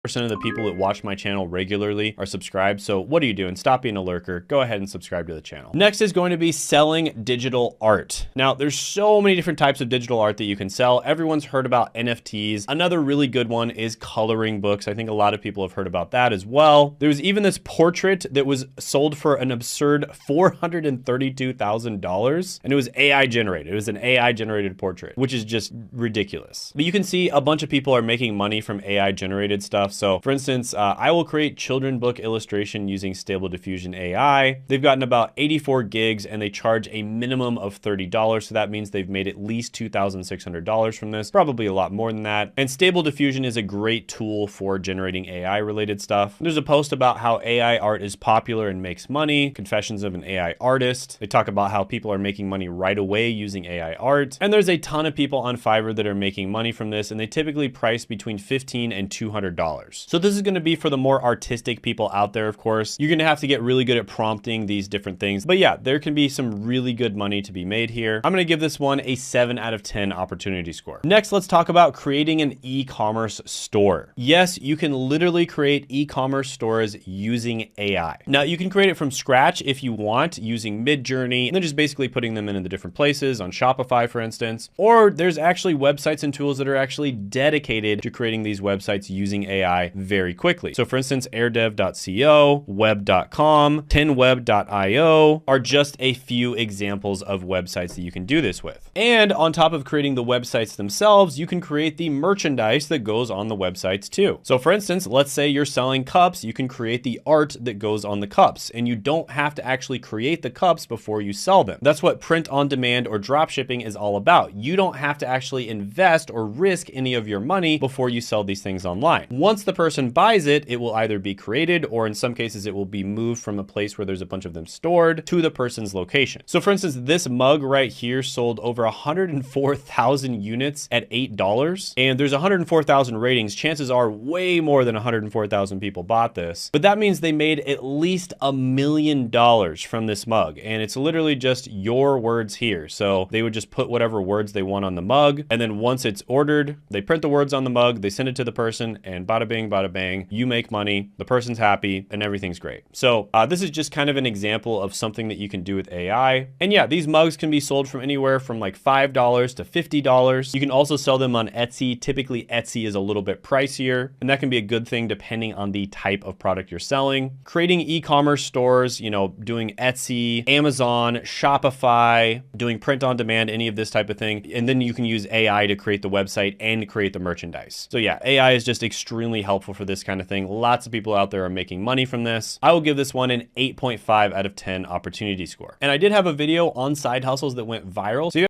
of the people that watch my channel regularly are subscribed. So what are you doing? Stop being a lurker. Go ahead and subscribe to the channel. Next is going to be selling digital art. Now, there's so many different types of digital art that you can sell. Everyone's heard about NFTs. Another really good one is coloring books. I think a lot of people have heard about that as well. There was even this portrait that was sold for an absurd $432,000, and it was AI generated. It was an AI generated portrait, which is just ridiculous. But you can see a bunch of people are making money from AI generated stuff. So for instance, I will create children book illustration using Stable Diffusion AI. They've gotten about 84 gigs and they charge a minimum of $30. So that means they've made at least $2,600 from this, probably a lot more than that. And Stable Diffusion is a great tool for generating AI related stuff. There's a post about how AI art is popular and makes money, Confessions of an AI Artist. They talk about how people are making money right away using AI art. And there's a ton of people on Fiverr that are making money from this, and they typically price between $15 and $200. So this is going to be for the more artistic people out there, of course. You're going to have to get really good at prompting these different things. But yeah, there can be some really good money to be made here. I'm going to give this one a 7 out of 10 opportunity score. Next, let's talk about creating an e-commerce store. Yes, you can literally create e-commerce stores using AI. Now, you can create it from scratch if you want using Midjourney, and then just basically putting them in the different places on Shopify, for instance. Or there's actually websites and tools that are actually dedicated to creating these websites using AI very quickly. So for instance, airdev.co, web.com, 10web.io are just a few examples of websites that you can do this with. And on top of creating the websites themselves, you can create the merchandise that goes on the websites too. So for instance, let's say you're selling cups, you can create the art that goes on the cups, and you don't have to actually create the cups before you sell them. That's what print on demand or drop shipping is all about. You don't have to actually invest or risk any of your money before you sell these things online. Once the person buys it, it will either be created or in some cases it will be moved from a place where there's a bunch of them stored to the person's location. So for instance, this mug right here sold over 104,000 units at $8, and there's 104,000 ratings. Chances are way more than 104,000 people bought this, but that means they made at least $1 million from this mug, and it's literally just your words here. So they would just put whatever words they want on the mug, and then once it's ordered, they print the words on the mug, they send it to the person, and bada bing, bada bang, you make money, the person's happy, and everything's great. So this is just kind of an example of something that you can do with AI. And yeah, these mugs can be sold from anywhere from like $5 to $50. You can also sell them on Etsy. Typically Etsy is a little bit pricier, and that can be a good thing depending on the type of product you're selling. Creating e-commerce stores, you know, doing Etsy, Amazon, Shopify, doing print on demand, any of this type of thing. And then you can use AI to create the website and create the merchandise. So yeah, AI is just extremely helpful for this kind of thing. Lots of people out there are making money from this. I will give this one an 8.5 out of 10 opportunity score. And I did have a video on side hustles that went viral. So